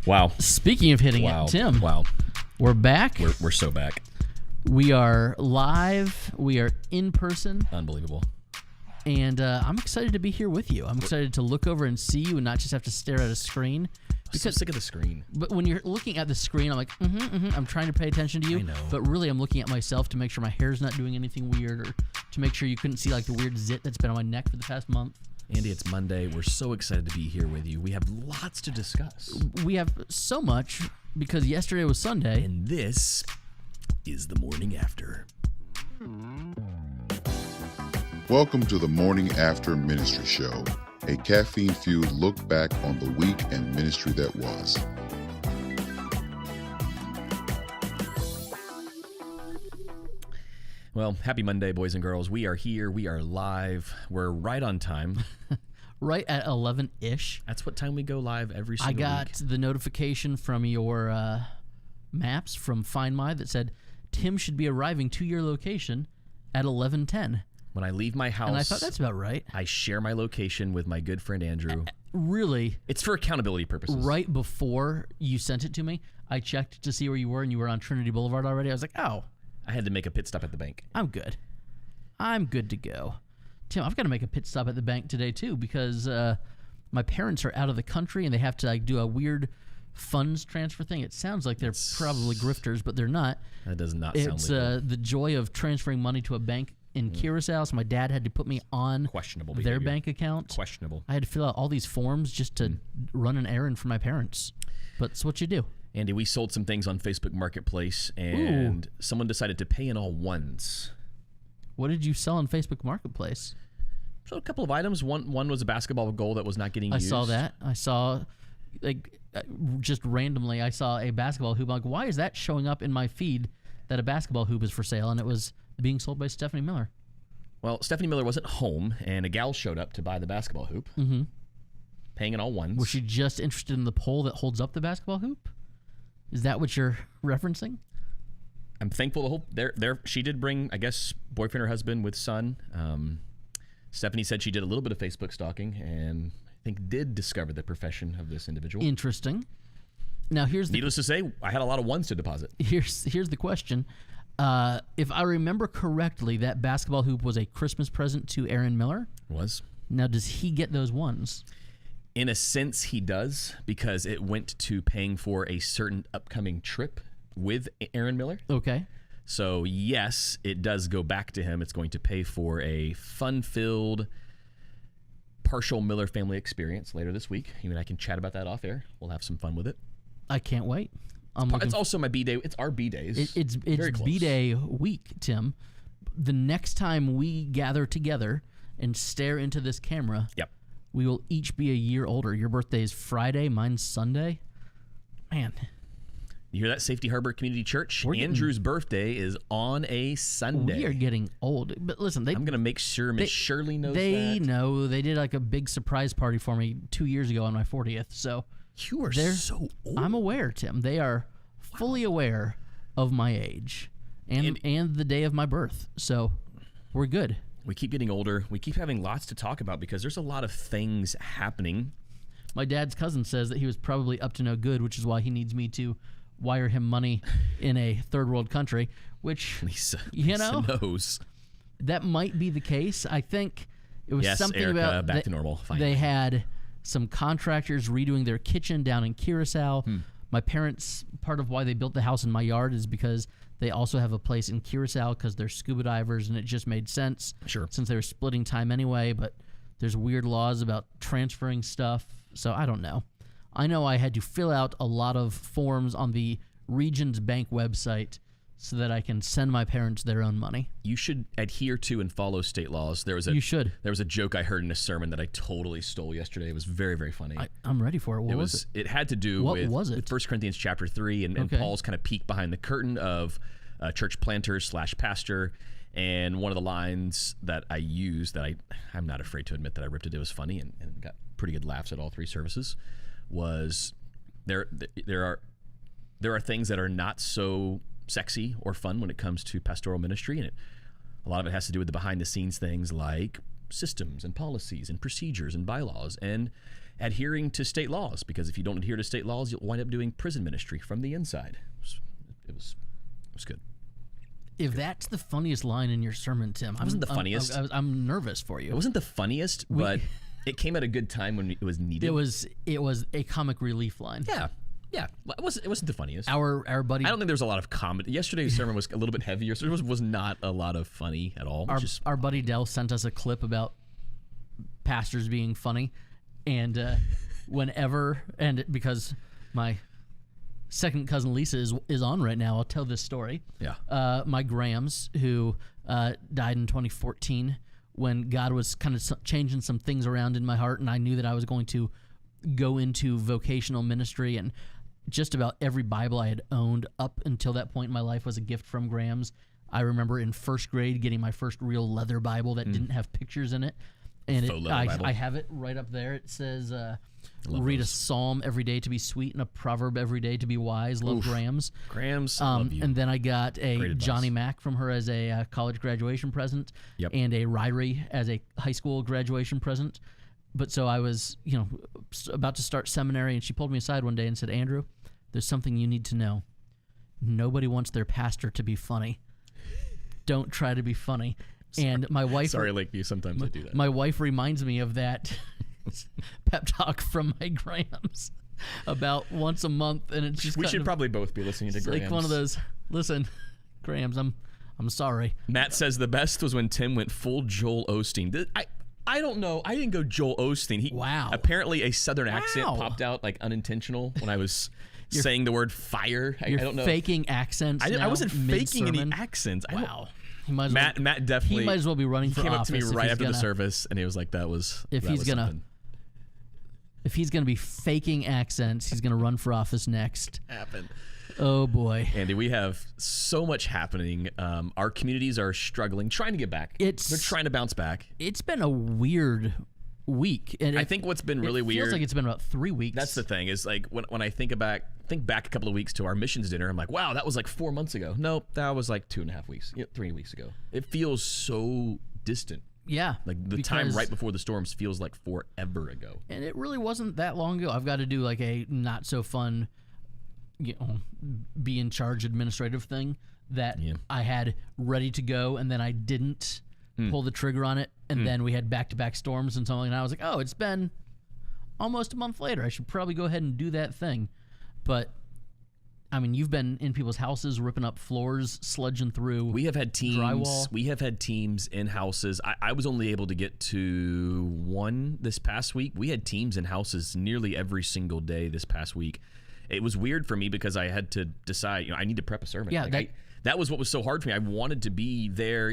Wow. Speaking of hitting it, Tim. Wow. We're back. We're so back. We are live. We are in person. Unbelievable. And I'm excited to be here with you. I'm excited to look over and see you and not just have to stare at a screen. Because I'm so sick of the screen. But when you're looking at the screen, I'm like, I'm trying to pay attention to you. I know. But really, I'm looking at myself to make sure my hair's not doing anything weird, or to make sure you couldn't see like the weird zit that's been on my neck for the past month. Andy, it's Monday. We're so excited to be here with you. We have lots to discuss. We have so much because yesterday was Sunday. And this is the morning after. Welcome to the Morning After Ministry Show, a caffeine-fueled look back on the week and ministry that was. Well, happy Monday, boys and girls. We are here. We are live. We're right on time. Right at 11-ish. That's what time we go live every single week. I got the notification from your maps from Find My that said Tim should be arriving to your location at 11:10. When I leave my house, And I thought that's about right. I share my location with my good friend Andrew. Really? It's for accountability purposes. Right before you sent it to me, I checked to see where you were, and you were on Trinity Boulevard already. I was like, oh. I had to make a pit stop at the bank. I'm good. I'm good to go. Tim, I've got to make a pit stop at the bank today, too, because my parents are out of the country, and they have to do a weird funds transfer thing. It sounds like they're probably grifters, but they're not. That does not sound legal. It's the joy of transferring money to a bank in Curacao, so my dad had to put me on Questionable their behavior. bank account. Questionable. I had to fill out all these forms just to run an errand for my parents. But it's what you do. Andy, we sold some things on Facebook Marketplace, and someone decided to pay in all ones. What did you sell on Facebook Marketplace? So a couple of items. One was a basketball goal that was not getting used. I saw that. I saw, just randomly, I saw a basketball hoop. I'm like, why is that showing up in my feed that a basketball hoop is for sale? And it was being sold by Stephanie Miller. Well, Stephanie Miller wasn't home, and a gal showed up to buy the basketball hoop, paying in all ones. Was she just interested in the pole that holds up the basketball hoop? Is that what you're referencing? I'm thankful the whole there. She did bring, I guess, boyfriend or husband with son. Stephanie said she did a little bit of Facebook stalking, and I think did discover the profession of this individual. Interesting. Now Needless to say, I had a lot of ones to deposit. Here's the question. If I remember correctly, that basketball hoop was a Christmas present to Aaron Miller. Was. Now, does he get those ones? In a sense, he does, because it went to paying for a certain upcoming trip with Aaron Miller. Okay. So, yes, it does go back to him. It's going to pay for a fun-filled, partial Miller family experience later this week. You and I can chat about that off air. We'll have some fun with it. I can't wait. It's also my B-Day. It's our B-Days. It's B-Day week, Tim. The next time we gather together and stare into this camera, we will each be a year older. Your birthday is Friday. Mine's Sunday. Man. You hear that, Safety Harbor Community Church? Andrew's birthday is on a Sunday. We are getting old. But listen, I'm going to make sure Miss Shirley knows they that. They know. They did like a big surprise party for me 2 years ago on my 40th. So you are so old. I'm aware, Tim. They are fully aware of my age and the day of my birth. So we're good. We keep getting older. We keep having lots to talk about because there's a lot of things happening. My dad's cousin says that he was probably up to no good, which is why he needs me to wire him money in a third world country, which, Lisa knows. That might be the case. I think it was something Erica, about back to normal. Finally. They had some contractors redoing their kitchen down in Curacao. My parents, part of why they built the house in my yard is because they also have a place in Curacao because they're scuba divers, and it just made sense. Sure. Since they were splitting time anyway, but there's weird laws about transferring stuff, so I don't know. I know I had to fill out a lot of forms on the Regions Bank website so that I can send my parents their own money. You should adhere to and follow state laws. You should. There was a joke I heard in a sermon that I totally stole yesterday. It was very, very funny. I'm ready for it. What was it? It had to do with 1 Corinthians chapter 3 and Paul's kind of peek behind the curtain of church planter / pastor. And one of the lines that I used that I'm not afraid to admit that I ripped it was funny and got pretty good laughs at all 3 services was there are things that are not so sexy or fun when it comes to pastoral ministry, and a lot of it has to do with the behind the scenes things like systems and policies and procedures and bylaws and adhering to state laws, because if you don't adhere to state laws, you'll wind up doing prison ministry from the inside. It was good. If that's the funniest line in your sermon, Tim, it wasn't the funniest. I'm nervous for you. It wasn't the funniest, but it came at a good time when it was needed. It was a comic relief line. Yeah. It wasn't the funniest. Our buddy. I don't think there was a lot of comedy. Yesterday's sermon was a little bit heavier, so there was not a lot of funny at all. Our buddy Dell sent us a clip about pastors being funny, and because my second cousin Lisa is on right now, I'll tell this story. Yeah. My Grams, who died in 2014, when God was kind of changing some things around in my heart, and I knew that I was going to go into vocational ministry, and just about every Bible I had owned up until that point in my life was a gift from Grams. I remember in first grade getting my first real leather Bible that didn't have pictures in it. And I have it right up there. It says, read a psalm every day to be sweet and a proverb every day to be wise. Love Grams. Grams, love you. And then I got a Johnny Mac from her as a college graduation present, and a Ryrie as a high school graduation present. But so I was, about to start seminary, and she pulled me aside one day and said, Andrew, there's something you need to know. Nobody wants their pastor to be funny. Don't try to be funny. Sorry. And my wife... Sorry, Lakeview, sometimes I do that. My wife reminds me of that pep talk from my Grams about once a month, and it's just we should probably both be listening to Grams. Like one of those, listen, Grams, I'm sorry. Matt says the best was when Tim went full Joel Osteen. I don't know. I didn't go Joel Osteen. Wow. Apparently a Southern accent popped out like unintentional when I was saying the word fire. I don't know. Faking accents. I wasn't faking any any accents. Wow. Matt definitely. He might as well be running for office. He came up to me right after the service, and he was like, If he's gonna be faking accents, he's gonna run for office next. Happened. Oh boy, Andy, we have so much happening. Our communities are struggling, trying to get back. They're trying to bounce back. It's been a weird week, and I think what's been really weird. Feels like it's been about 3 weeks. That's the thing. Is like when I think back a couple of weeks to our missions dinner, I'm like, wow, that was like 4 months ago. Nope, that was like 2.5 weeks, 3 weeks ago. It feels so distant. Yeah, like the time right before the storms feels like forever ago. And it really wasn't that long ago. I've got to do like a not so fun, be in charge administrative thing that I had ready to go, and then I didn't pull the trigger on it, and then we had back-to-back storms and something, and I was like, oh, it's been almost a month later. I should probably go ahead and do that thing. But I mean, you've been in people's houses, ripping up floors, sludging through. We have had teams. Drywall. We have had teams in houses. I was only able to get to one this past week. We had teams in houses nearly every single day this past week. It was weird for me because I had to decide. I need to prep a sermon. Yeah, that was what was so hard for me. I wanted to be there,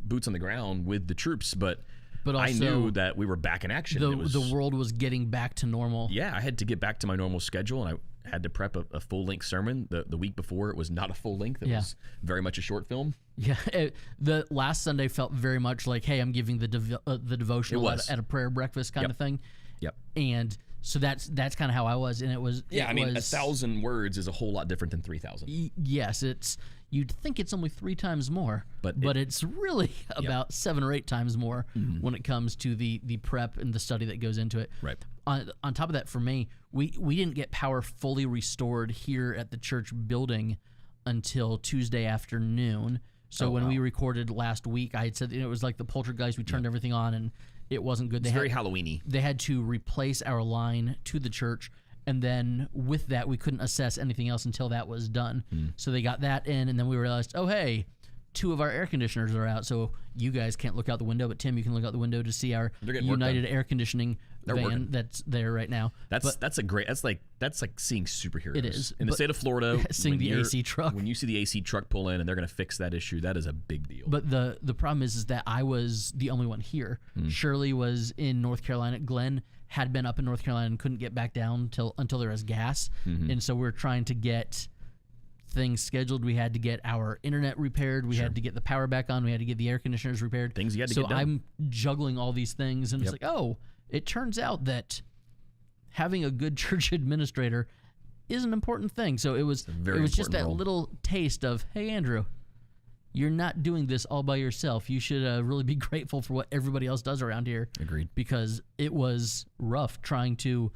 boots on the ground with the troops, but also, I knew that we were back in action. The world was getting back to normal. Yeah, I had to get back to my normal schedule, and I had to prep a full-length sermon. The week before, it was not a full length. It was very much a short film. Yeah, the last Sunday felt very much like, hey, I'm giving the devotional at a prayer breakfast kind of thing. Yep. And so that's kind of how I was, and it was. Yeah, 1,000 words is a whole lot different than 3,000. Yes, you'd think it's only 3 times more, but it's really about 7 or 8 times more when it comes to the prep and the study that goes into it. Right. On top of that, for me, we didn't get power fully restored here at the church building until Tuesday afternoon. So when we recorded last week, I had said it was like the poltergeist. We turned everything on, and it wasn't good. It's very Halloween-y. They had to replace our line to the church, and then with that, we couldn't assess anything else until that was done. So they got that in, and then we realized, oh, hey, 2 of our air conditioners are out, so you guys can't look out the window, but Tim, you can look out the window to see our United Air Conditioning van that's there right now. That's like seeing superheroes. It is. In the state of Florida, seeing the AC truck. When you see the AC truck pull in and they're going to fix that issue, that is a big deal. But the problem is that I was the only one here. Shirley was in North Carolina. Glenn had been up in North Carolina and couldn't get back down until there was gas. And so we're trying to get things scheduled. We had to get our internet repaired. We had to get the power back on. We had to get the air conditioners repaired. Things you had to get done. So I'm juggling all these things, and it's like, oh, it turns out that having a good church administrator is an important thing. So it was just that little taste of, hey, Andrew, you're not doing this all by yourself. You should really be grateful for what everybody else does around here. Agreed. Because it was rough trying to,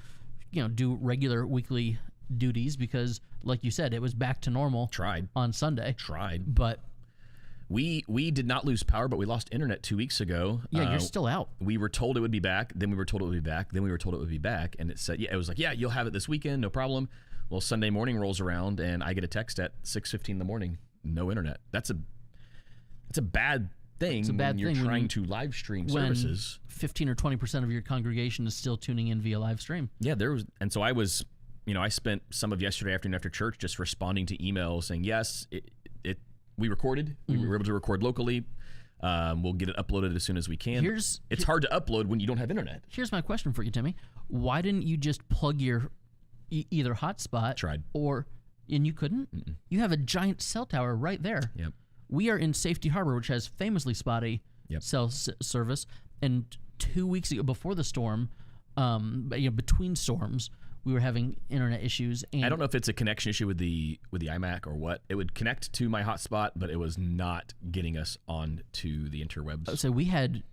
do regular weekly duties because, like you said, it was back to normal. Tried. On Sunday. Tried. But we did not lose power, but we lost internet 2 weeks ago. Yeah, you're still out. We were told it would be back. Then we were told it would be back. Then we were told it would be back. And it said, it was like, you'll have it this weekend. No problem. Well, Sunday morning rolls around and I get a text at 6:15 in the morning. No internet. That's a bad thing. It's a bad when you're thing trying to live stream services. 15 or 20% of your congregation is still tuning in via live stream. Yeah, so I was, I spent some of yesterday afternoon after church just responding to emails saying, yes, we recorded. We were able to record locally. We'll get it uploaded as soon as we can. It's hard to upload when you don't have internet. Here's my question for you, Timmy. Why didn't you just plug your either hotspot? Tried. And you couldn't? Mm-mm. You have a giant cell tower right there. Yep. We are in Safety Harbor, which has famously spotty cell service. And 2 weeks ago, before the storm, between storms, we were having internet issues. And I don't know if it's a connection issue with the iMac or what. It would connect to my hotspot, but it was not getting us on to the interwebs. So we had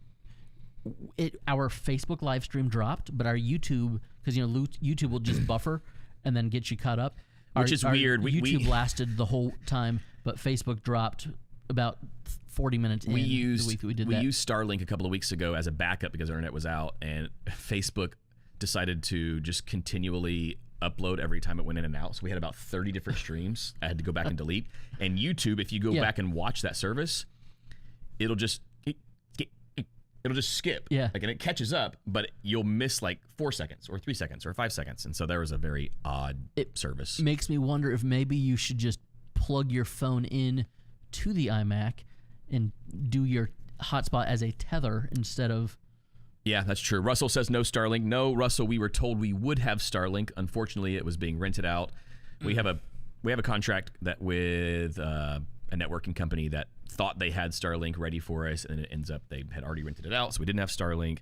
our Facebook live stream dropped, but our YouTube, because YouTube will just buffer and then get you caught up. Which is weird. YouTube lasted the whole time, but Facebook dropped about 40 minutes in the week that we did that. We used Starlink a couple of weeks ago as a backup because our internet was out, and Facebook decided to just continually upload every time it went in and out. So we had about 30 different streams I had to go back and delete. And YouTube, if you go back and watch that service, it'll just skip. Yeah. And it catches up, but you'll miss like 4 seconds or 3 seconds or 5 seconds. And so there was a very odd service. It makes me wonder if maybe you should just plug your phone in to the iMac and do your hotspot as a tether instead of... Yeah, that's true. Russell says no Starlink. No, Russell, we were told we would have Starlink. Unfortunately, it was being rented out. We have a contract that with a networking company that thought they had Starlink ready for us, and it ends up they had already rented it out, so we didn't have Starlink.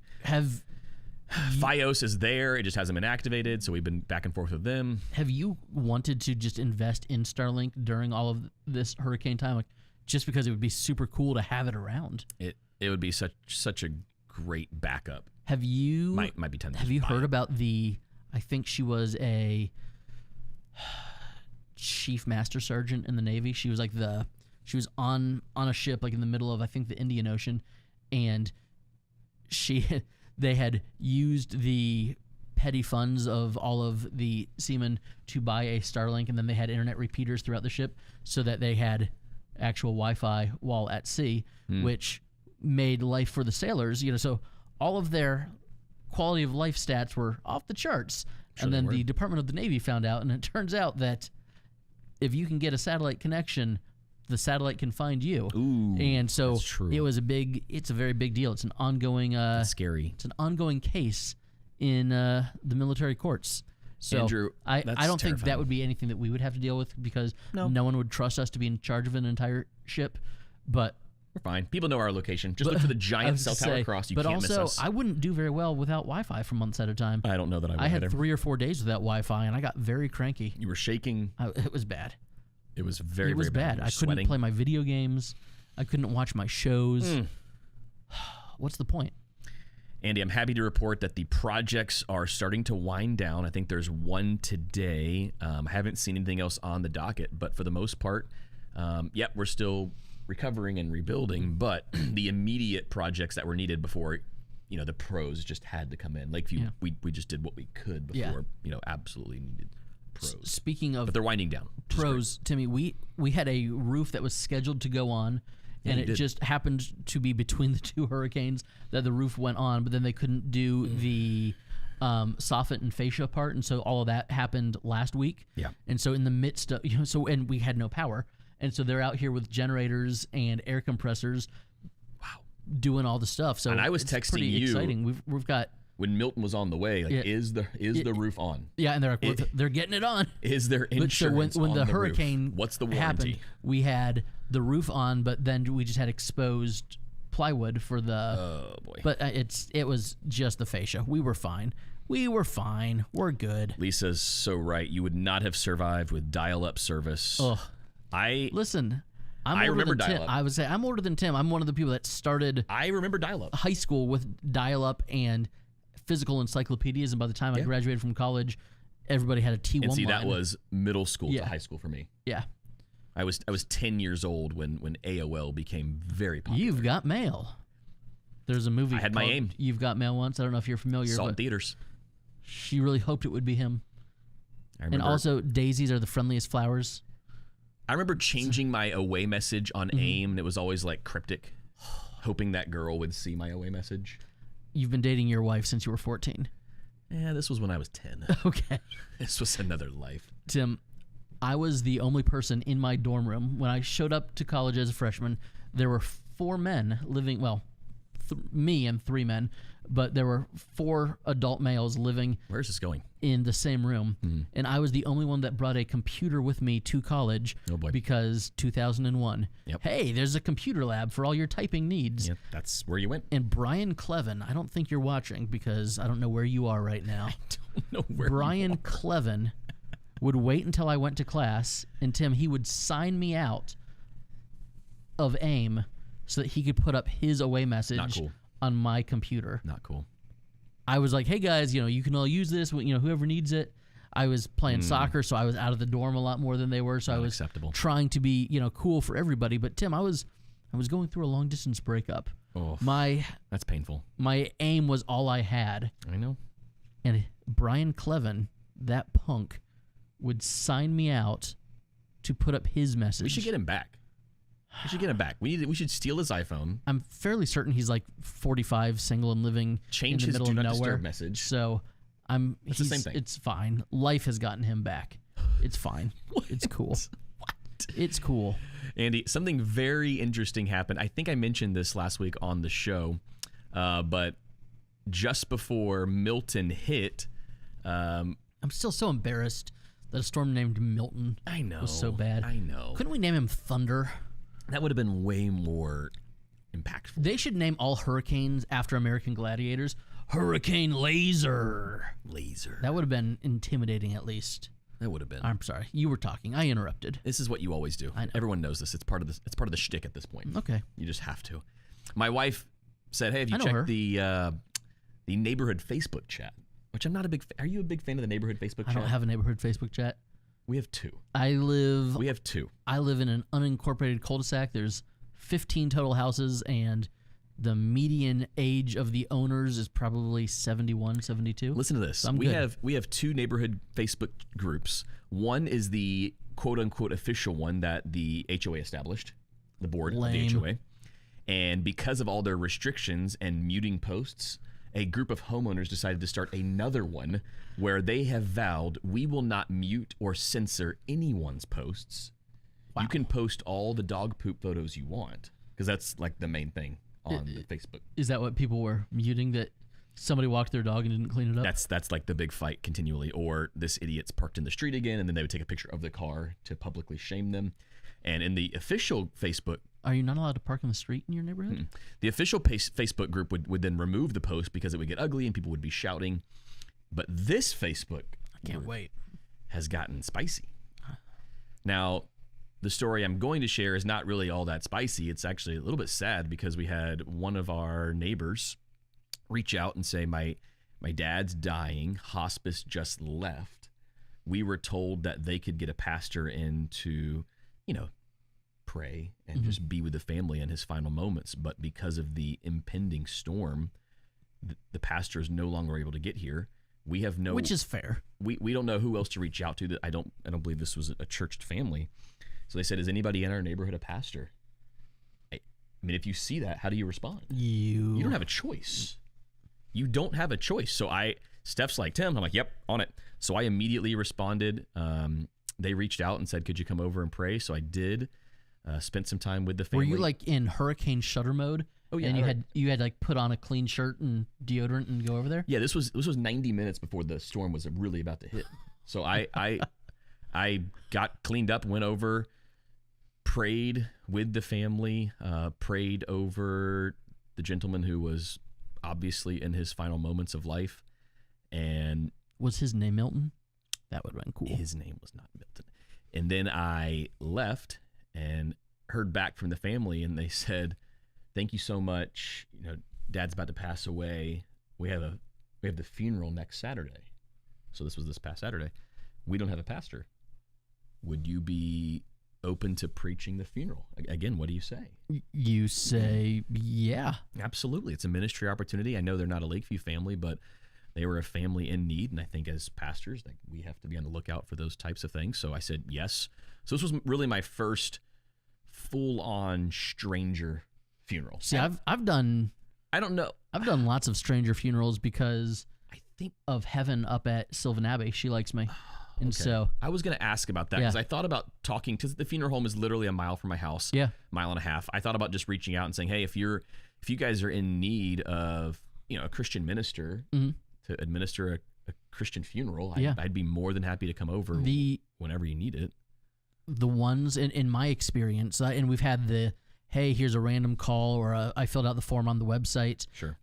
Fios is there. It just hasn't been activated, so we've been back and forth with them. Have you wanted to just invest in Starlink during all of this hurricane time, like just because it would be super cool to have it around? It would be such a great backup. Have you might be tempted. Have you heard about the? I think she was a chief master sergeant in the Navy. She was like she was on a ship like in the middle of I think the Indian Ocean, and they had used the petty funds of all of the seamen to buy a Starlink, and then they had internet repeaters throughout the ship so that they had actual Wi-Fi while at sea, which made life for the sailors, so all of their quality of life stats were off the charts. Sure, and then the Department of the Navy found out, and it turns out that if you can get a satellite connection, the satellite can find you. Ooh, and so that's true. It's a very big deal. It's an ongoing that's scary. It's an ongoing case in the military courts. So Andrew, I don't think that would be anything that we would have to deal with because no one would trust us to be in charge of an entire ship. But we're fine. People know our location. Just look for the giant cell tower across. You can't miss us. But also, I wouldn't do very well without Wi-Fi for months at a time. I don't know that I would. I had 3 or 4 days without Wi-Fi, and I got very cranky. You were shaking. It was bad. It was very bad. bad. I couldn't play my video games. I couldn't watch my shows. What's the point? Andy, I'm happy to report that the projects are starting to wind down. I think there's one today. Haven't seen anything else on the docket, but for the most part, we're still recovering and rebuilding, but the immediate projects that were needed before, the pros just had to come in. Lakeview, we just did what we could before, absolutely needed pros. Speaking of, but they're winding down. Pros, Timmy, we had a roof that was scheduled to go on, and it just happened to be between the 2 hurricanes that the roof went on, but then they couldn't do the soffit and fascia part, and so all of that happened last week. Yeah. And so in the midst of, and we had no power. And so they're out here with generators and air compressors, doing all the stuff. So and I was it's texting pretty you. Exciting. We've got when Milton was on the way. Like, is the roof on? Yeah, and they're getting it on. Is there insurance? So when on the the hurricane roof? What's the warranty? happened, we had the roof on, but then we just had exposed plywood for the. Oh boy! But it was just the fascia. We were fine. We're good. Lisa's so right. You would not have survived with dial-up service. Ugh. Listen. I remember dial-up. I would say I'm older than Tim. I'm one of the people that started I remember dial-up. high school with dial-up and physical encyclopedias, and by the time I graduated from college, everybody had a T1 And see, line. that was middle school to high school for me. Yeah. I was 10 years old when AOL became very popular. You've Got Mail. There's a movie I had my called aim. You've Got Mail once. I don't know if you're familiar. Saw it in but theaters. she really hoped it would be him. I remember, And also, daisies are the friendliest flowers. I remember changing my away message on AIM, and it was always like cryptic, hoping that girl would see my away message. You've been dating your wife since you were 14. Yeah, this was when I was 10. Okay. This was another life. Tim, I was the only person in my dorm room. When I showed up to college as a freshman, there were 4 men living, well, me and 3 men, but there were 4 adult males living Where's this going? in the same room. And I was the only one that brought a computer with me to college. Oh, boy. Because 2001. Yep. Hey, there's a computer lab for all your typing needs. Yeah, that's where you went. And Brian Clevin, I don't think you're watching because I don't know where you are right now. I don't know where Brian Clevin would wait until I went to class, and Tim, he would sign me out of AIM so that he could put up his away message on my computer. Not cool. I was like, hey guys, you can all use this, whoever needs it. I was playing soccer, so I was out of the dorm a lot more than they were, so I was trying to be, cool for everybody. But Tim, I was going through a long distance breakup. Oh, that's painful. My AIM was all I had. I know. And Brian Clevin, that punk, would sign me out to put up his message. We should get him back. We should steal his iPhone. I'm fairly certain he's like 45, single, and living Change in the his middle do of not nowhere. disturb message. So It's the same thing. It's fine. Life has gotten him back. It's fine. It's cool. What? It's cool. Andy, something very interesting happened. I think I mentioned this last week on the show, but just before Milton hit, I'm still so embarrassed that a storm named Milton was so bad. I know. Couldn't we name him Thunder? That would have been way more impactful. They should name all hurricanes after American gladiators. Hurricane Laser. That would have been intimidating, at least. That would have been. I'm sorry. You were talking. I interrupted. This is what you always do. I know. Everyone knows this. It's part of the shtick at this point. Okay. You just have to. My wife said, "Hey, have you checked the neighborhood Facebook chat?" Which I'm not a big. Are you a big fan of the neighborhood Facebook chat? I don't have a neighborhood Facebook chat. We have 2. We have 2. I live in an unincorporated cul-de-sac. There's 15 total houses, and the median age of the owners is probably 71, 72. Listen to this. So we have 2 neighborhood Facebook groups. One is the quote-unquote official one that the HOA established, the board of the HOA. And because of all their restrictions and muting posts, a group of homeowners decided to start another one where they have vowed, we will not mute or censor anyone's posts. Wow. You can post all the dog poop photos you want, because that's like the main thing on the Facebook. Is that what people were muting, that somebody walked their dog and didn't clean it up? That's like the big fight continually. Or this idiot's parked in the street again, and then they would take a picture of the car to publicly shame them. And in the official Facebook, are you not allowed to park in the street in your neighborhood? The official Facebook group would then remove the post because it would get ugly and people would be shouting. But this Facebook has gotten spicy. Now, the story I'm going to share is not really all that spicy. It's actually a little bit sad because we had one of our neighbors reach out and say, my dad's dying, hospice just left. We were told that they could get a pastor in to, pray and just be with the family in his final moments. But because of the impending storm, the pastor is no longer able to get here. We have no, which is fair. We don't know who else to reach out to. I don't believe this was a churched family. So they said, is anybody in our neighborhood a pastor? I mean, if you see that, how do you respond? You don't have a choice. You don't have a choice. So Steph's like, Tim, I'm like, yep, on it. So I immediately responded. They reached out and said, could you come over and pray? So I did. Spent some time with the family. Were you like in hurricane shutter mode? Oh yeah. And you had like put on a clean shirt and deodorant and go over there? Yeah, this was 90 minutes before the storm was really about to hit. So I got cleaned up, went over, prayed with the family, prayed over the gentleman who was obviously in his final moments of life. And was his name Milton? That would have been cool. His name was not Milton. And then I left and heard back from the family, and they said, "Thank you so much. You know, Dad's about to pass away. We have the funeral next Saturday." So this was this past Saturday. We don't have a pastor. Would you be open to preaching the funeral? Again, what do you say? You say, yeah. Absolutely. It's a ministry opportunity. I know they're not a Lakeview family, but they were a family in need. And I think as pastors, like, we have to be on the lookout for those types of things. So I said yes. So this was really my first full-on stranger funeral. See, I've done... I don't know. I've done lots of stranger funerals because I think of Heaven up at Sylvan Abbey. She likes me. And okay. So I was going to ask about that because I thought about talking to the funeral home is literally a mile from my house. Yeah. Mile and a half. I thought about just reaching out and saying, hey, if you guys are in need of, you know, a Christian minister to administer a Christian funeral, I'd be more than happy to come over whenever you need it. The ones in my experience, and we've had the, hey, here's a random call, or I filled out the form on the website. Sure.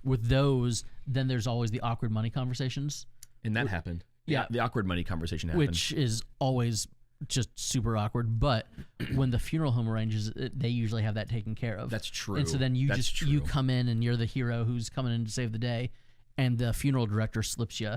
With those, then there's always the awkward money conversations. And that happened. Yeah, the awkward money conversation happened. Which is always just super awkward. But when the funeral home arranges it, they usually have that taken care of. That's true. And so then you come in and you're the hero who's coming in to save the day, and the funeral director slips you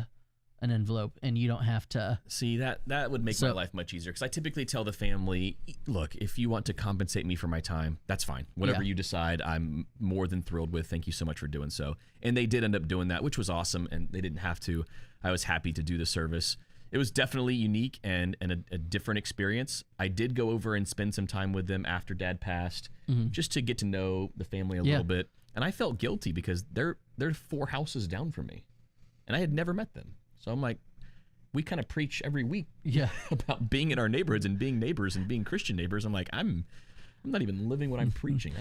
an envelope, and you don't have to... See, that would make my life much easier, because I typically tell the family, look, if you want to compensate me for my time, that's fine. Whatever you decide, I'm more than thrilled with. Thank you so much for doing so. And they did end up doing that, which was awesome, and they didn't have to. I was happy to do the service. It was definitely unique and a different experience. I did go over and spend some time with them after Dad passed, just to get to know the family a little bit. And I felt guilty because they're 4 houses down from me, and I had never met them. So I'm like, we kind of preach every week about being in our neighborhoods and being neighbors and being Christian neighbors. I'm like, I'm not even living what I'm preaching.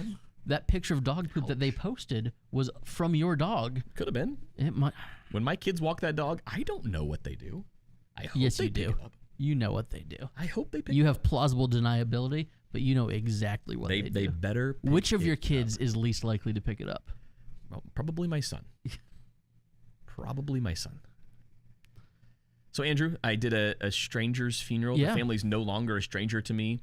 That picture of dog poop that they posted was from your dog. Could have been. It might. When my kids walk that dog, I don't know what they do. I hope yes, they you do. Pick it up. You know what they do. I hope they pick You it have plausible deniability, but you know exactly what they do. They better pick Which of your it kids up. is least likely to pick it up? Well, probably my son. Probably my son. So, Andrew, I did a stranger's funeral. The family's no longer a stranger to me.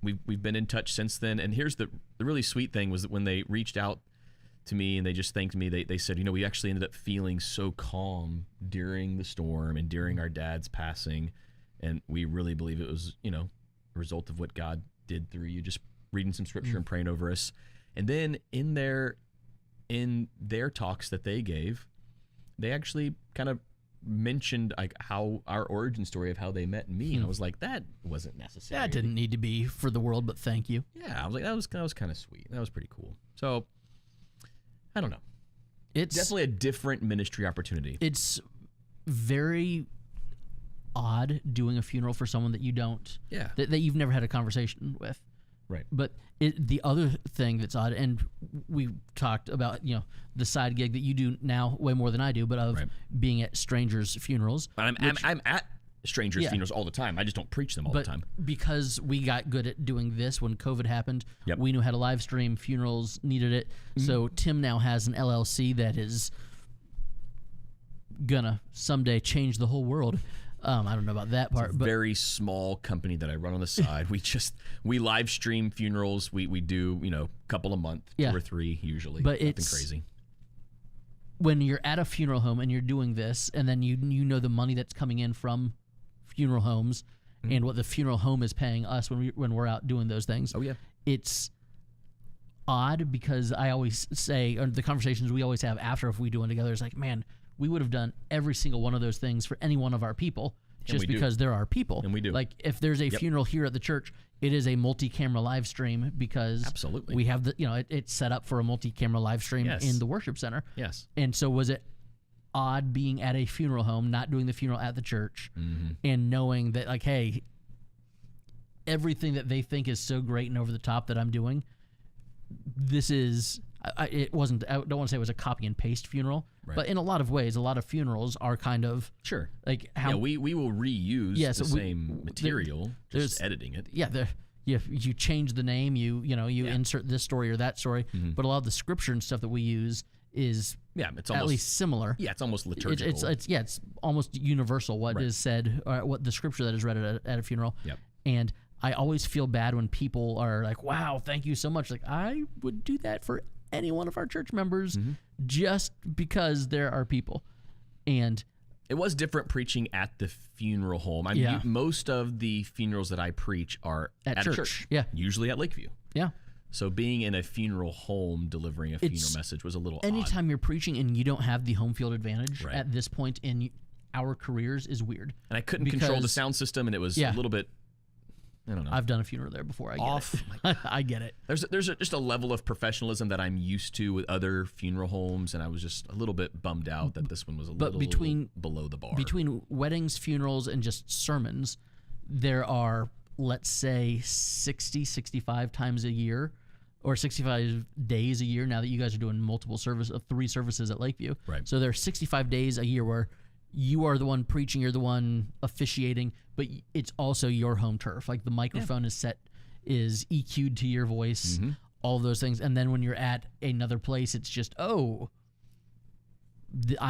We've been in touch since then. And here's the really sweet thing was that when they reached out to me and they just thanked me, they said, you know, we actually ended up feeling so calm during the storm and during our dad's passing. And we really believe it was, you know, a result of what God did through you, just reading some scripture and praying over us. And then in their talks that they gave, they actually kind of mentioned like how our origin story of how they met me, and I was like, that wasn't necessary. That didn't need to be for the world, but thank you. Yeah, I was like, that was kind of sweet. That was pretty cool. So I don't know. It's definitely a different ministry opportunity. It's very odd doing a funeral for someone that you don't, that you've never had a conversation with. Right. But the other thing that's odd, and we talked about, you know, the side gig that you do now way more than I do, but of being at strangers' funerals. But I'm at strangers' funerals all the time. I just don't preach them all the time. Because we got good at doing this when COVID happened, we knew how to live stream. Funerals needed it. So Tim now has an LLC that is gonna someday change the whole world. I don't know about that part. It's a very small company that I run on the side. We live stream funerals. We do, you know, a couple a month, 2 or 3 usually. But nothing crazy. When you're at a funeral home and you're doing this, and then you know the money that's coming in from funeral homes and what the funeral home is paying us when we're out doing those things. Oh yeah, it's odd because I always say, or the conversations we always have after if we do one together is like, man, we would have done every single one of those things for any one of our people just because there are people. And we do. Like if there's a funeral here at the church, it is a multi-camera live stream because we have the, you know, it's set up for a multi-camera live stream in the worship center. Yes. And so was it odd being at a funeral home, not doing the funeral at the church and knowing that like, hey, everything that they think is so great and over the top that I'm doing, this is... it wasn't. I don't want to say it was a copy and paste funeral, but in a lot of ways, a lot of funerals are kind of like how we will reuse the same material, just editing it. Yeah, you change the name, you insert this story or that story, but a lot of the scripture and stuff that we use is it's almost, at least similar. Yeah, it's almost liturgical. It's almost universal what is said or what the scripture that is read at a funeral. Yep. And I always feel bad when people are like, wow, thank you so much. Like, I would do that for any one of our church members just because there are people. And it was different preaching at the funeral home. I mean, most of the funerals that I preach are at a church. Yeah. Usually at Lakeview. Yeah. So being in a funeral home delivering a funeral message was a little anytime odd. you're preaching and you don't have the home field advantage at this point in our careers is weird. And I couldn't control the sound system, and it was a little bit, I don't know. I've done a funeral there before. I get it. I get it. There's just a level of professionalism that I'm used to with other funeral homes, and I was just a little bit bummed out that this one was a little below the bar. Between weddings, funerals, and just sermons, there are, let's say, 65 times a year, or 65 days a year, now that you guys are doing multiple 3 services at Lakeview. Right. So there are 65 days a year where you are the one preaching, you're the one officiating, but it's also your home turf. Like the microphone is EQ'd to your voice, all of those things. And then when you're at another place, it's just, I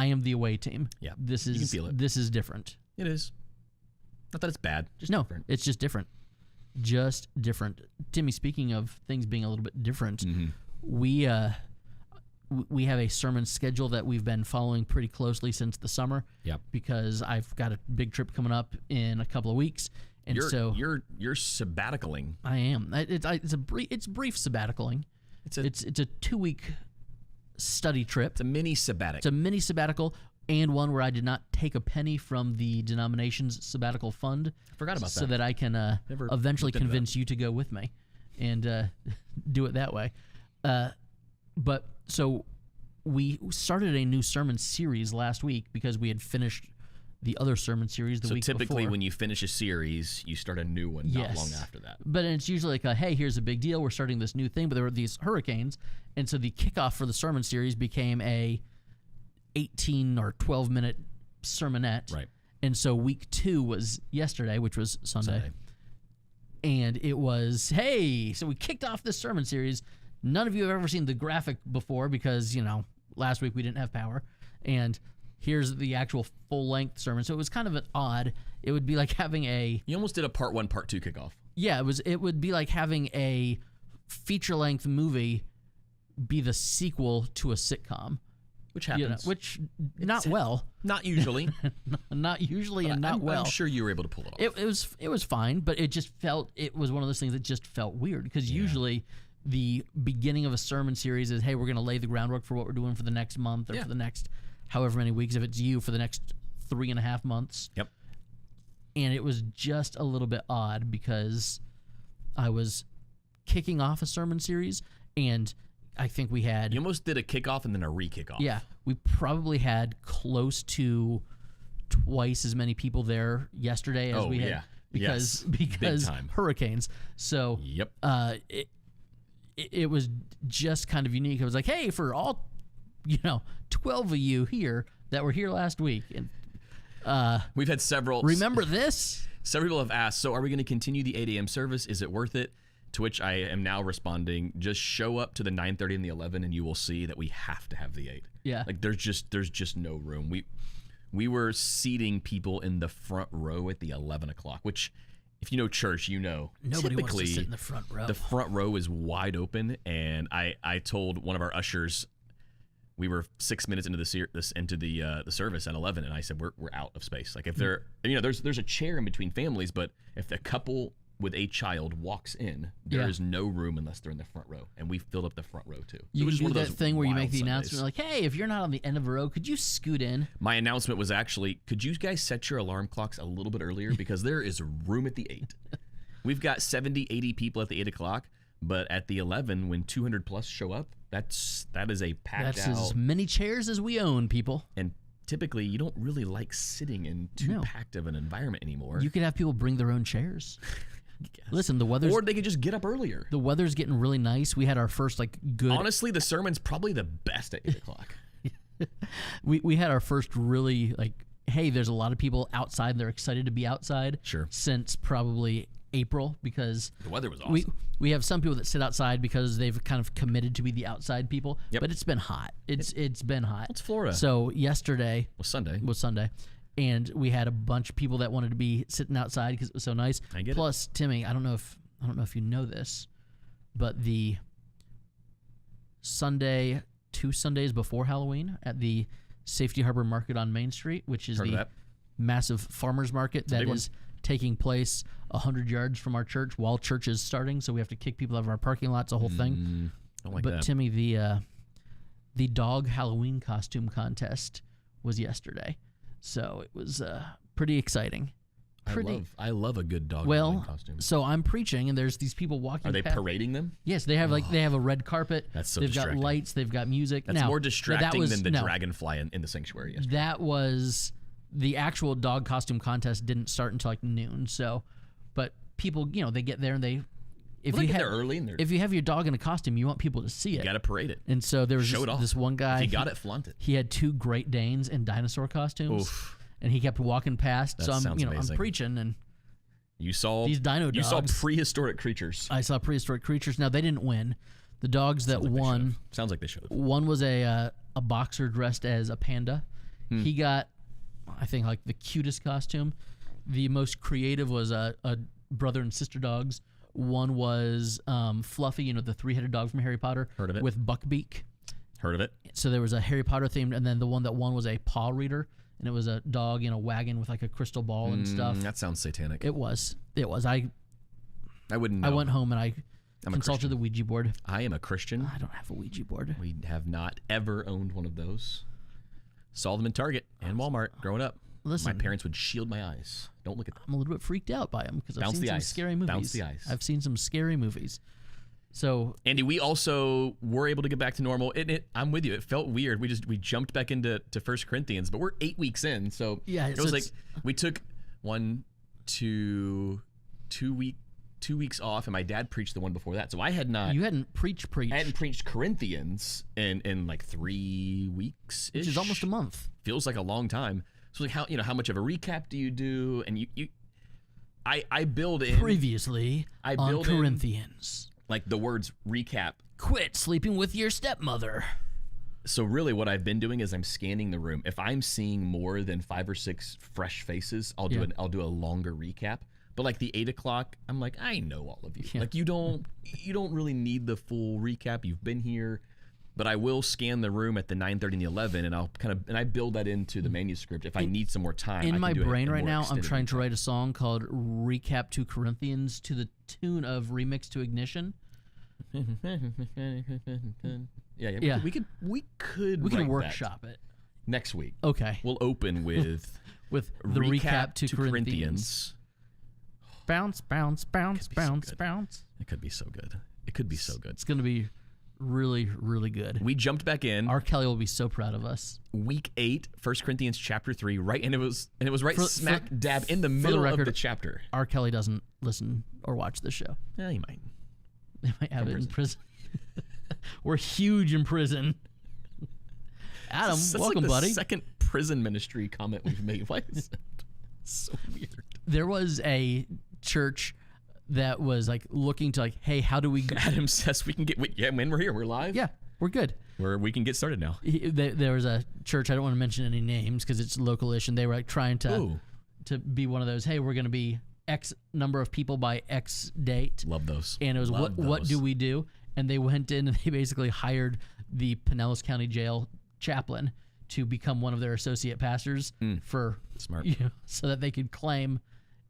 am the away team. Yeah, you can feel it. This is different. It is. Not that it's bad. Just different. It's just different. Just different. Timmy, speaking of things being a little bit different, we have a sermon schedule that we've been following pretty closely since the summer. Yep. Because I've got a big trip coming up in a couple of weeks, and you're you're sabbaticaling. I am. It's brief sabbaticaling. It's a 2-week study trip. It's a mini sabbatical. It's a mini sabbatical. And one where I did not take a penny from the denomination's sabbatical fund. I forgot about that. So that I can eventually convince you to go with me and do it that way. But so we started a new sermon series last week because we had finished the other sermon series the week before. So typically when you finish a series, you start a new one not long after that. But it's usually like, hey, here's a big deal. We're starting this new thing. But there were these hurricanes. And so the kickoff for the sermon series became a 18 or 12-minute sermonette. Right. And so week 2 was yesterday, which was Sunday. And it was, hey, so we kicked off this sermon series. None of you have ever seen the graphic before because, last week we didn't have power. And here's the actual full-length sermon. So it was kind of an odd. It would be like having You almost did a part 1, part 2 kickoff. Yeah, it would be like having a feature-length movie be the sequel to a sitcom. Which happens. Not well. Not usually. Not usually and not well. I'm sure you were able to pull it off. It was fine, but it was one of those things that just felt weird because usually the beginning of a sermon series is, hey, we're going to lay the groundwork for what we're doing for the next month or for the next however many weeks, if it's you, for the next 3.5 months. Yep. And it was just a little bit odd because I was kicking off a sermon series and I think we had... You almost did a kickoff and then a re-kickoff. Yeah. We probably had close to twice as many people there yesterday as we had because hurricanes. So it was just kind of unique. I was like, hey, for all 12 of you here that were here last week, and we've had several. Remember this? Several people have asked, so are we going to continue the 8 a.m. service? Is it worth it? To which I am now responding, just show up to the 9:30 and the 11 and you will see that we have to have the 8. Yeah. Like there's just no room. We were seating people in the front row at the 11 o'clock, which if you know church, nobody wants to sit in the front row. The front row is wide open, and I told one of our ushers, we were 6 minutes into the service at 11, and I said we're out of space. Like if there's a chair in between families, but if the couple with a child walks in, there is no room unless they're in the front row, and we filled up the front row too. You can do that thing where you make the announcement like, hey, if you're not on the end of a row, could you scoot in? My announcement was actually, could you guys set your alarm clocks a little bit earlier because there is room at the 8. We've got 70, 80 people at the 8 o'clock, but at the 11, when 200 plus show up, that is a packed out. That's as many chairs as we own, people. And typically, you don't really like sitting in too packed of an environment anymore. You could have people bring their own chairs. Listen, the weather's... Or they could just get up earlier. The weather's getting really nice. We had our first, good... Honestly, the sermon's probably the best at 8 o'clock. We had our first really, hey, there's a lot of people outside. They're excited to be outside. Sure. Since probably April because... The weather was awesome. We have some people that sit outside because they've kind of committed to be the outside people. Yep. But it's been hot. It's been hot. It's Florida. So yesterday... Was Sunday. and we had a bunch of people that wanted to be sitting outside because it was so nice. I get Plus, it. Timmy, I don't know if you know this, but the Sunday, 2 Sundays before Halloween at the Safety Harbor Market on Main Street, which is the massive farmers market that is taking place 100 yards from our church while church is starting, so we have to kick people out of our parking lot. It's a whole thing. Don't like but that. Timmy, the dog Halloween costume contest was yesterday, so it was pretty exciting. I love a good dog Halloween costume. So I'm preaching, and there's these people walking. Are they past. Parading them? Yes, they have they have a red carpet. That's so They've distracting. got lights. They've got music. That's more distracting than the no, dragonfly in the sanctuary yesterday. That was the actual dog costume contest didn't start until like noon. So, but people, they get there and they. If Well, you they get have, there early and if you have your dog in a costume, you want people to see it. You got to parade it. And so there was Show it off. this one guy. If you got it, flaunt it. He had 2 Great Danes in dinosaur costumes. Oof. And he kept walking past. That so I'm, sounds I'm amazing. preaching, and You saw these dino You saw dogs. prehistoric creatures. I saw prehistoric creatures. Now they didn't win. The dogs that won. Sounds like they should have. One was a boxer dressed as a panda. He got, I think, like the cutest costume. The most creative was a brother and sister dogs. One was Fluffy, the 3-headed dog from Harry Potter. Heard of it. With Buckbeak. Heard of it. So there was a Harry Potter themed, and then the one that won was a paw reader, and it was a dog in a wagon with like a crystal ball and stuff. That sounds satanic. It was. I wouldn't know. I went home and I I'm a consulted Christian. the Ouija board. I am a Christian. I don't have a Ouija board. We have not ever owned one of those. Saw them in Target and Walmart growing up. Listen, My parents would shield my eyes. Don't look at them. I'm a little bit freaked out by them because I've Bounce seen the some ice. scary movies. Bounce the ice. I've seen some scary movies. So Andy, we also were able to get back to normal. I'm with you. It felt weird. We jumped back into 1 Corinthians, but we're 8 weeks in. So yeah, it was like we took 2 weeks off, and my dad preached the one before that. So I had not. You hadn't preached. I hadn't preached Corinthians in like 3 weeks, which is almost a month. Feels like a long time. So like how much of a recap do you do? And I build in previously on Corinthians, like the words recap. Quit sleeping with your stepmother. So really what I've been doing is I'm scanning the room. If I'm seeing more than 5 or 6 fresh faces, I'll do a longer recap. But like the 8 o'clock, I'm like, I know all of you. Yeah. Like you don't really need the full recap. You've been here. But I will scan the room at the 9:30 and the 11, and I build that into the manuscript. If I need some more time, in I can my do brain a right more now, I'm extended trying to recap. write a song called "Recap to Corinthians" to the tune of "Remix to Ignition." Yeah. We could write workshop it next week. Okay, We'll open with with the recap to Corinthians. Corinthians. Bounce, bounce, bounce, Could be so bounce, good. bounce. It could be so good. It could be so good. It's gonna be really, really good. We jumped back in. R. Kelly will be so proud of us. Week 8, 1 Corinthians chapter 3, right, and it was right For- smack for- dab in the for the middle record, of the chapter. R. Kelly doesn't listen or watch this show. Yeah, you might. They might have it in prison. We're huge in prison. Adam, That's welcome, like the buddy. Second prison ministry comment we've made. Why is that so weird? There was a church that was like looking to like, hey, how do we? Adam says we can get. Man, we're here. We're live. Yeah, we're good. We can get started now. There was a church. I don't want to mention any names because it's local-ish, and they were like trying to be one of those. Hey, we're going to be X number of people by X date. Love those. And it was what do we do? And they went in and they basically hired the Pinellas County Jail chaplain to become one of their associate pastors for Smart. So that they could claim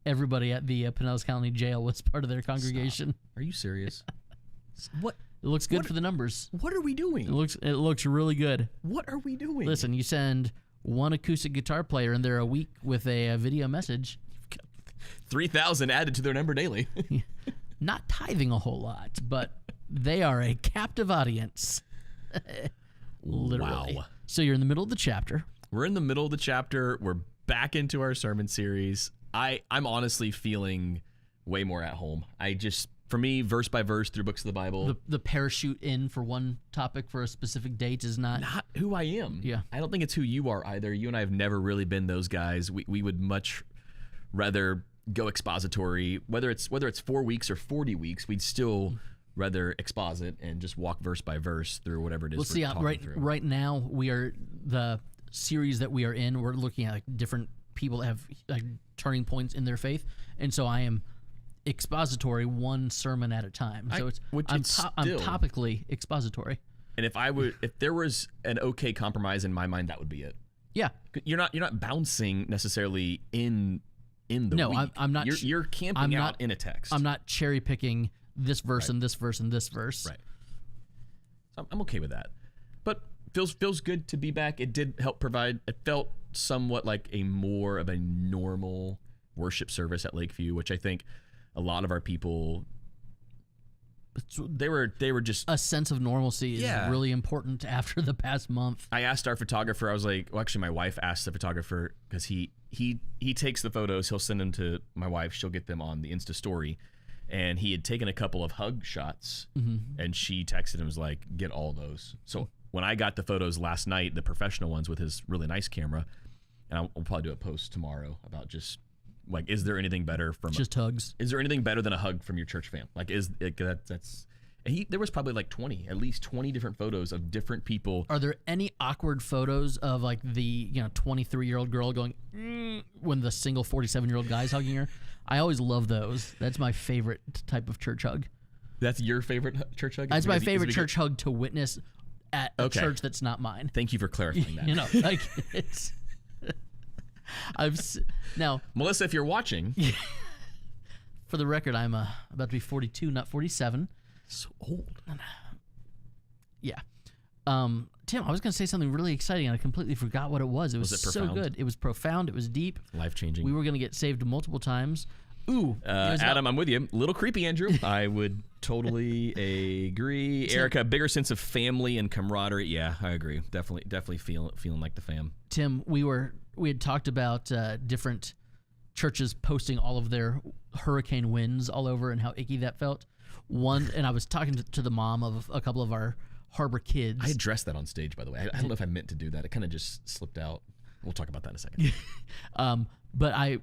everybody at the Pinellas County Jail was part of their congregation. Stop. Are you serious? What? It looks good for the numbers. What are we doing? It looks really good. What are we doing? Listen, you send one acoustic guitar player in there a week with a video message. 3,000 added to their number daily. Not tithing a whole lot, but they are a captive audience. Literally. Wow. So you're in the middle of the chapter. We're in the middle of the chapter. We're back into our sermon series. I'm honestly feeling way more at home. For me, verse by verse through books of the Bible. The parachute in for one topic for a specific date is not who I am. Yeah. I don't think it's who you are either. You and I have never really been those guys. We would much rather go expository. Whether it's 4 weeks or 40 weeks, we'd still rather exposit and just walk verse by verse through whatever it is we're talking through. Right now, we are the series that we are in. We're looking at like different people that have like turning points in their faith, and so I am expository one sermon at a time. So I'm topically expository. And if there was an okay compromise in my mind, that would be it. Yeah, you're not bouncing necessarily in the week. I'm not. You're camping out in a text. I'm not cherry picking this verse and this verse and this verse. Right. So I'm okay with that. But feels good to be back. It did help provide. It felt somewhat like a more of a normal worship service at Lakeview, which I think a lot of our people. They were just a sense of normalcy is really important after the past month. I asked our photographer. I was like, well, actually, my wife asked the photographer because he takes the photos. He'll send them to my wife. She'll get them on the Insta story. And he had taken a couple of hug shots, and she texted him, was like, get all those. So when I got the photos last night, the professional ones with his really nice camera, and I'll probably do a post tomorrow about just like, is there anything better from just hugs? Is there anything better than a hug from your church fam? Like, that's. There was probably like at least 20 different photos of different people. Are there any awkward photos of like the 23-year-old girl going when the single 47-year-old guy's hugging her? I always love those. That's my favorite type of church hug. That's your favorite church hug? That's my favorite church hug to witness at a church that's not mine. Thank you for clarifying that. Like it's. Now, Melissa, if you're watching, for the record, I'm about to be 42, not 47. So old. Yeah. Tim, I was going to say something really exciting, and I completely forgot what it was. It was so good. It was profound. It was deep. Life-changing. We were going to get saved multiple times. Ooh. Adam, I'm with you. A little creepy, Andrew. I would totally agree. Tim, Erica, bigger sense of family and camaraderie. Yeah, I agree. Definitely feeling like the fam. Tim, we had talked about different churches posting all of their hurricane winds all over and how icky that felt. And I was talking to the mom of a couple of our Harbor kids. I addressed that on stage, by the way. I don't know if I meant to do that. It kind of just slipped out. We'll talk about that in a second. But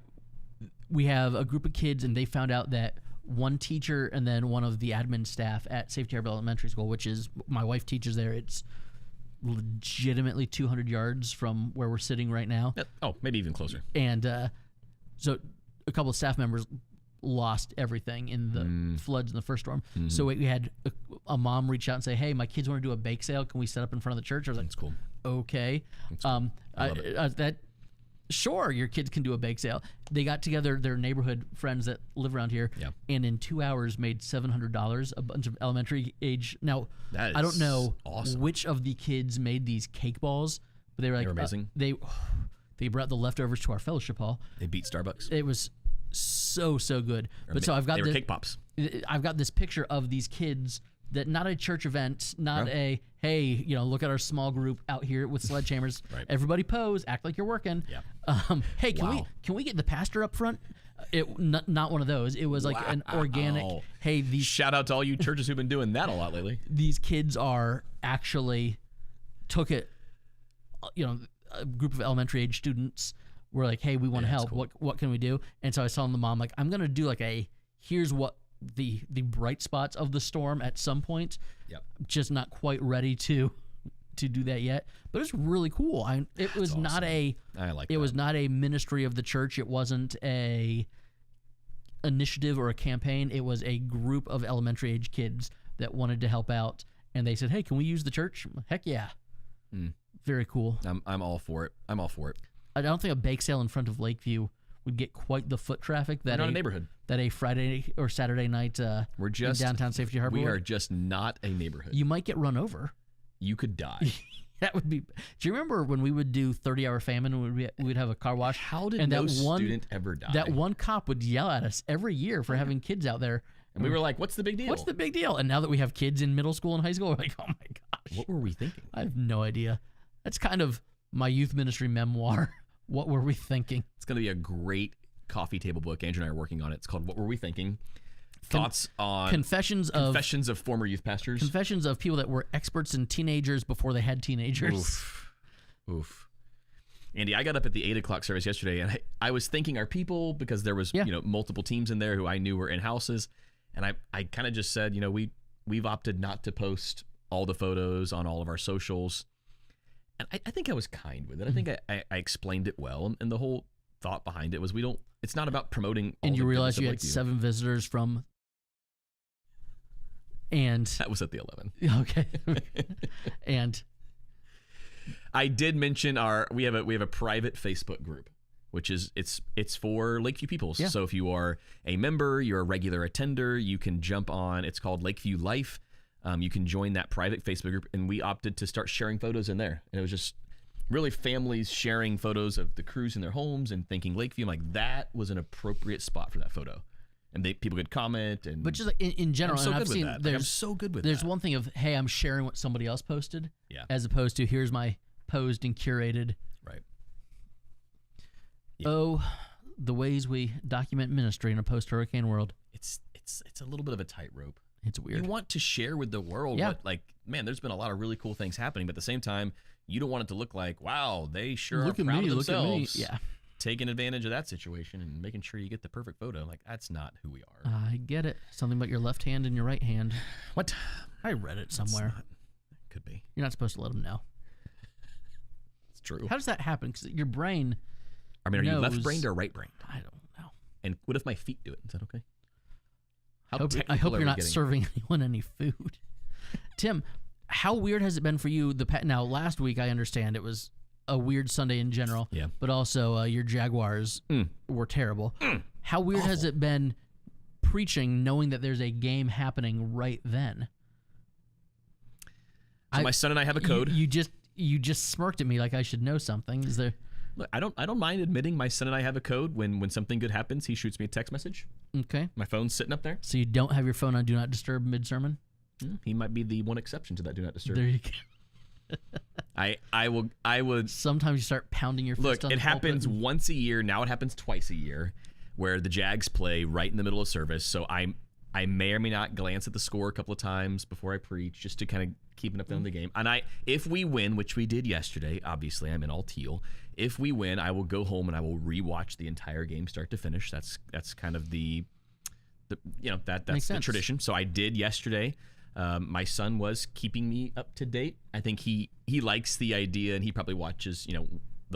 we have a group of kids, and they found out that one teacher and then one of the admin staff at Safety Harbor Elementary School, which is my wife teaches there. It's legitimately 200 yards from where we're sitting right now. Maybe even closer. And so a couple of staff members lost everything in the floods in the first storm. Mm-hmm. So we had a mom reach out and say, hey, my kids want to do a bake sale. Can we set up in front of the church? I was like, that's cool. Okay. That's cool. I love it. Sure, your kids can do a bake sale. They got together their neighborhood friends that live around here, and in 2 hours made $700, a bunch of elementary age. Now, I don't know which of the kids made these cake balls, but they were like, amazing. They brought the leftovers to our fellowship hall. They beat Starbucks. It was so good. But so I've got they were cake pops. I've got this picture of these kids that not a church event, not a hey, look at our small group out here with sledgehammers. Right. Everybody pose, act like you're working. Yeah. Hey, can we get the pastor up front? Not one of those. It was like an organic. Hey, shout out to all you churches who've been doing that a lot lately. These kids are actually took it. A group of elementary age students were like, hey, we want to help. Cool. What can we do? And so I was telling the mom, like, I'm gonna do like here's what the bright spots of the storm at some point. Yep. Just not quite ready to do that yet, but it's really cool. It was awesome. Was not a ministry of the church. It wasn't a initiative or a campaign. It was a group of elementary age kids that wanted to help out, and they said, hey, can we use the church? Heck yeah. Very cool. I'm all for it. I don't think a bake sale in front of Lakeview would get quite the foot traffic that a neighborhood. That a Friday or Saturday night we're just in downtown Safety Harbor. We are just not a neighborhood. You might get run over. You could die. That would be. Do you remember when we would do 30-hour famine and we'd have a car wash? How did no student ever die? That one cop would yell at us every year for having kids out there. And we were like, what's the big deal? What's the big deal? And now that we have kids in middle school and high school, we're like, oh my gosh. What were we thinking? I have no idea. That's kind of my youth ministry memoir. What were we thinking? It's going to be a great coffee table book. Andrew and I are working on it. It's called What Were We Thinking? Thoughts on confessions of former youth pastors. Confessions of people that were experts in teenagers before they had teenagers. Oof. Andy, I got up at the 8 o'clock service yesterday, and I was thanking our people because there was multiple teams in there who I knew were in houses, and I kind of just said, we've opted not to post all the photos on all of our socials, and I think I was kind with it. I think I explained it well, and the whole thought behind it was it's not about promoting. And you realize you had Lakeview. 7 visitors from. And that was at the 11. Okay. And I did mention we have a private Facebook group, which is it's for Lakeview peoples. Yeah. So if you are a member, you're a regular attender, you can jump on. It's called Lakeview Life. You can join that private Facebook group, and we opted to start sharing photos in there. And it was just really families sharing photos of the crews in their homes and thinking Lakeview. I'm like, that was an appropriate spot for that photo. And people could comment. And but just like in general, I'm so and good I've seen with that. there's I'm so good with there's that. one thing of, hey, I'm sharing what somebody else posted, Yeah. as opposed to here's my posed and curated. Right. Yeah. Oh, the ways we document ministry in a post-hurricane world. It's a little bit of a tightrope. It's weird. You want to share with the world what, like, man, there's been a lot of really cool things happening, but at the same time, you don't want it to look like, wow, they sure Look are at proud me, of look at me. themselves. Yeah. Taking advantage of that situation and making sure you get the perfect photo. Like, that's not who we are. I get it. Something about your left hand and your right hand. What? I read it somewhere. Could be. You're not supposed to let them know. It's true. How does that happen? Because your brain I mean, are you knows- left-brained or right-brained? I don't know. And what if my feet do it? Is that okay? How I hope technical are you're we not getting? serving anyone any food. Tim, how weird has it been for you? Now, last week, I understand it was a weird Sunday in general, Yeah. but also your Jaguars were terrible. How weird has it been preaching knowing that there's a game happening right then? So my son and I have a code. You just smirked at me like I should know something. Is there? Look, I don't mind admitting my son and I have a code. When something good happens, he shoots me a text message. Okay. My phone's sitting up there. So you don't have your phone on Do Not Disturb mid-sermon? He might be the one exception to that do not disturb. There you go. I would Sometimes you start pounding your fist look. on It the happens pulpit. once a year. Now it happens twice a year, where the Jags play right in the middle of service. So I may or may not glance at the score a couple of times before I preach, just to kind of keep an update on the game. And if we win, which we did yesterday, obviously I'm in all teal. If we win, I will go home and I will rewatch the entire game start to finish. That's kind of that's the tradition. So I did yesterday. My son was keeping me up to date. I think he likes the idea, and he probably watches.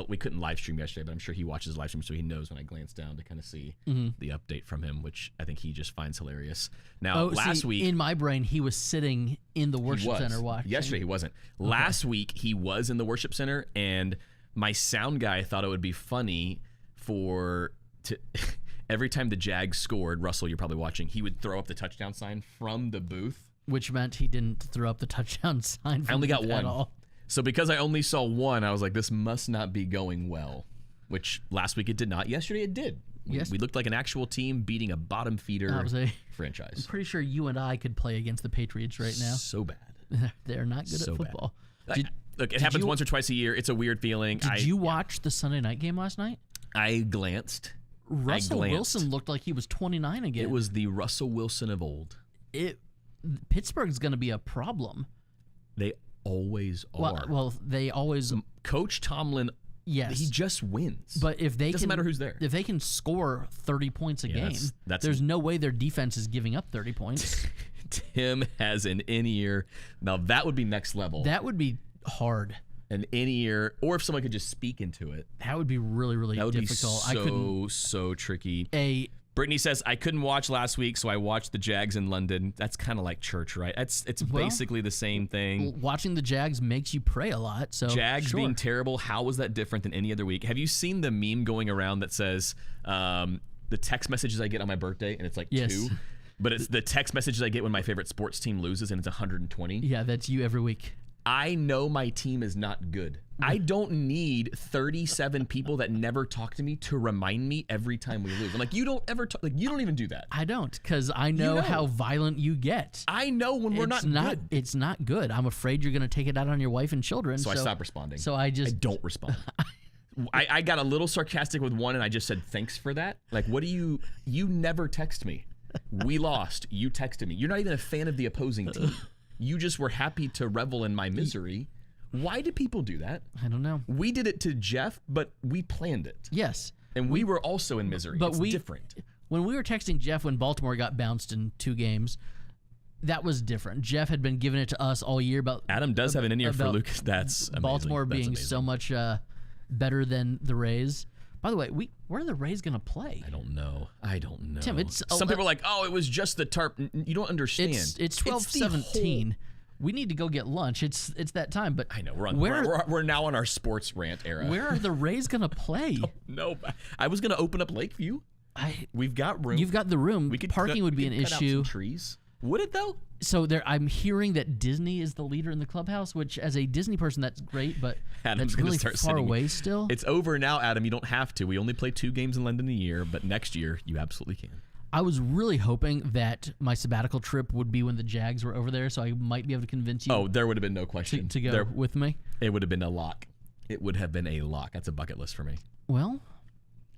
We couldn't live stream yesterday, but I'm sure he watches live stream, so he knows when I glance down to kind of see the update from him, which I think he just finds hilarious. Now, last week in my brain, he was sitting in the worship center watching. Yesterday he wasn't. Okay. Last week he was in the worship center, and my sound guy thought it would be funny every time the Jags scored, Russell, you're probably watching, he would throw up the touchdown sign from the booth. Which meant he didn't throw up the touchdown sign. I only got at one. All. So because I only saw one, I was like, this must not be going well. Which last week it did not. Yesterday it did. We looked like an actual team beating a bottom feeder franchise. I'm pretty sure you and I could play against the Patriots right now. So bad. They're not good at football. Look, it happens once or twice a year. It's a weird feeling. Did you watch the Sunday night game last night? I glanced. Russell Wilson looked like he was 29 again. It was the Russell Wilson of old. Pittsburgh's going to be a problem. They always are. Well, they always. Coach Tomlin, yes, he just wins. But if they doesn't matter who's there. If they can score 30 points a game, there's no way their defense is giving up 30 points. Tim has an in-ear. Now that would be next level. That would be hard. An in-ear, or if someone could just speak into it. That would be really, really difficult. That would be so tricky. Brittany says, I couldn't watch last week, so I watched the Jags in London. That's kind of like church, right? It's basically the same thing. Watching the Jags makes you pray a lot. So Jags being terrible, how was that different than any other week? Have you seen the meme going around that says the text messages I get on my birthday, and it's like 2? But it's the text messages I get when my favorite sports team loses, and it's 120. Yeah, that's you every week. I know my team is not good. I don't need 37 people that never talk to me to remind me every time we lose. I'm like, you don't ever talk, like you don't even do that. I don't, because I know how violent you get. I know when we're not good. It's not good. I'm afraid you're going to take it out on your wife and children. So I stopped responding. So I don't respond. I got a little sarcastic with one, and I just said, thanks for that. Like, what do you never text me. We lost. You texted me. You're not even a fan of the opposing team. You just were happy to revel in my misery. Why do people do that? I don't know. We did it to Jeff, but we planned it. Yes. And we were also in misery. But it's different. When we were texting Jeff when Baltimore got bounced in 2 games, that was different. Jeff had been giving it to us all year about Adam does have an in-ear for Lucas. That's amazing. Baltimore being so much better than the Rays. By the way, where are the Rays going to play? I don't know. Tim, it's some people are like, oh, it was just the tarp. You don't understand. It's 12:17. We need to go get lunch. It's that time. But I know we're now on our sports rant era. Where are the Rays going to play? No, I was going to open up Lakeview. We've got room. You've got the room. Parking would be an issue. Out some trees. Would it though? So I'm hearing that Disney is the leader in the clubhouse, which as a Disney person, that's great, but Adam's that's really start far away still. It's over now, Adam. You don't have to. We only play 2 games in London a year, but next year you absolutely can. I was really hoping that my sabbatical trip would be when the Jags were over there, so I might be able to convince you. Oh, there would have been no question to go with me. It would have been a lock. It would have been a lock. That's a bucket list for me. Well,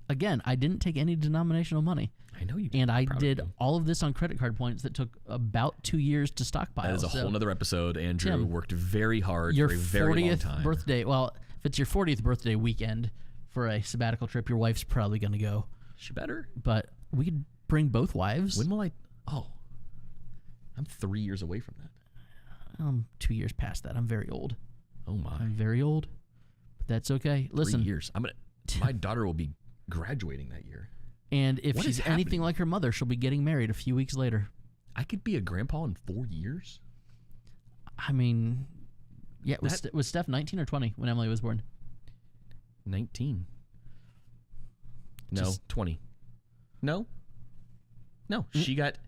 again, I didn't take any denominational money. I know you did. And I did all of this on credit card points that took about 2 years to stockpile. That is a whole nother episode. Andrew worked very hard for a very long time. Your 40th birthday. Well, if it's your 40th birthday weekend for a sabbatical trip, your wife's probably going to go. She better. But we could bring both wives. When will I? Oh, I'm 3 years away from that. I'm 2 years past that. I'm very old. Oh my. I'm very old. But that's okay. Listen. 3 years. My daughter will be graduating that year. And if she's anything like her mother, she'll be getting married a few weeks later. I could be a grandpa in 4 years? I mean, yeah. Was Steph 19 or 20 when Emily was born? 19. No, 20. No. We got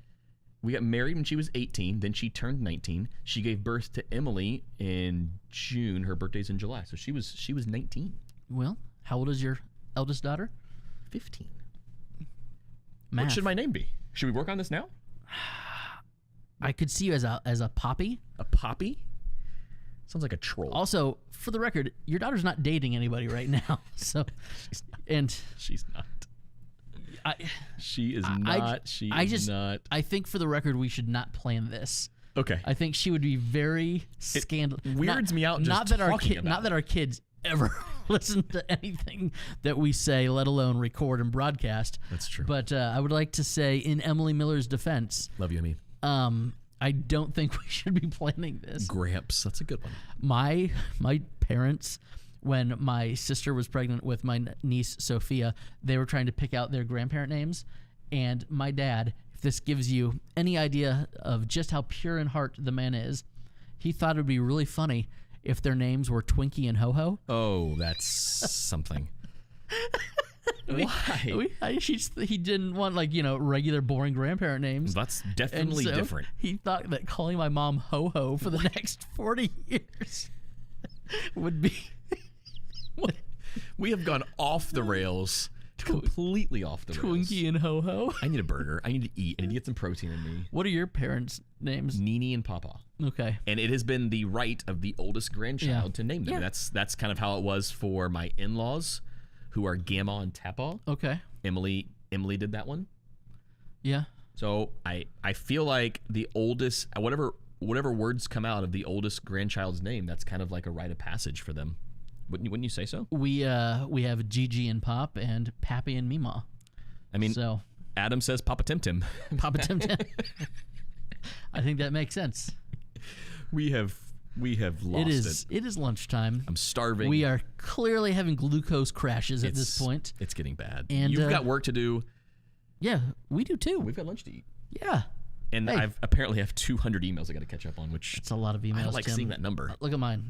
married when she was 18. Then she turned 19. She gave birth to Emily in June. Her birthday's in July. So she was 19. Well, how old is your eldest daughter? 15. Math. What should my name be? Should we work on this now? I could see you as a poppy. A poppy? Sounds like a troll. Also, for the record, your daughter's not dating anybody right now. So, she's not. She is not. I think for the record, we should not plan this. Okay. I think she would be very scandalous. Weirds me out. Not that our kids ever listen to anything that we say, let alone record and broadcast. That's true. But I would like to say, in Emily Miller's defense, love you, Amy. I don't think we should be planning this. Gramps, that's a good one. My parents, when my sister was pregnant with my niece Sophia, they were trying to pick out their grandparent names, and my dad, if this gives you any idea of just how pure in heart the man is, he thought it would be really funny if their names were Twinkie and Ho-Ho. Oh, that's something. Why? He didn't want regular boring grandparent names. That's definitely different. He thought that calling my mom Ho-Ho for the next 40 years would be... What? We have gone off the rails. Completely off the rails. Twinkie and Ho-Ho. I need a burger. I need to eat. I need to get some protein in me. What are your parents' names? Nini and Papa. Okay. And it has been the right of the oldest grandchild to name them. Yeah. That's kind of how it was for my in-laws, who are Gamma and Tapa. Okay. Emily did that one. Yeah. So I feel like the oldest, whatever words come out of the oldest grandchild's name, that's kind of like a rite of passage for them. Wouldn't you say so? We have Gigi and Pop and Pappy and Mima. I mean, so Adam says Papa Tim Tim. Papa Tim Tim. I think that makes sense. We have lost it. It is lunchtime. I'm starving. We are clearly having glucose crashes at this point. It's getting bad. And you've got work to do. Yeah, we do too. We've got lunch to eat. Yeah. And I apparently have 200 emails I got to catch up on, which it's a lot of emails. I don't like Tim. seeing that number. Look at mine.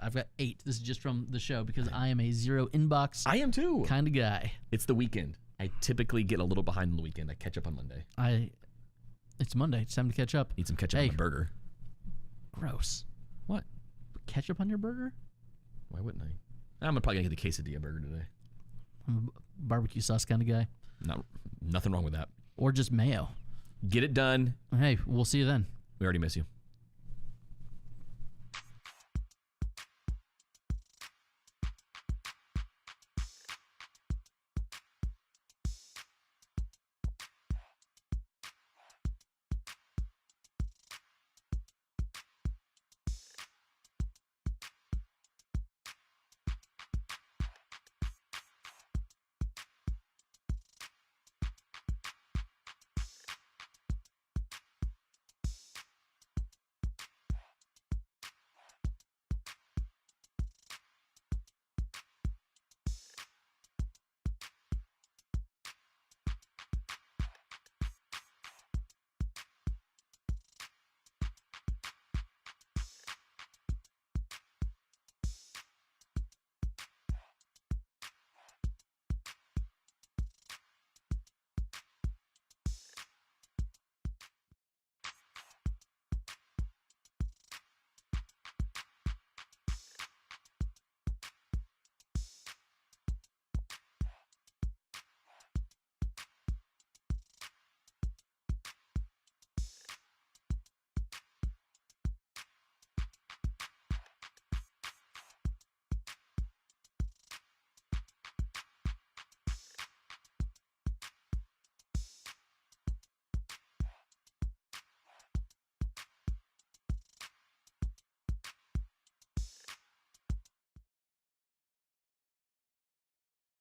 I've got 8. This is just from the show because I am a zero inbox. I am too. Kind of guy. It's the weekend. I typically get a little behind on the weekend. I catch up on Monday. It's Monday. It's time to catch up. Eat some ketchup on a burger. Gross. What? Ketchup on your burger? Why wouldn't I? I'm probably gonna get the quesadilla burger today. I'm a barbecue sauce kind of guy. Nothing wrong with that. Or just mayo. Get it done. Hey, we'll see you then. We already miss you.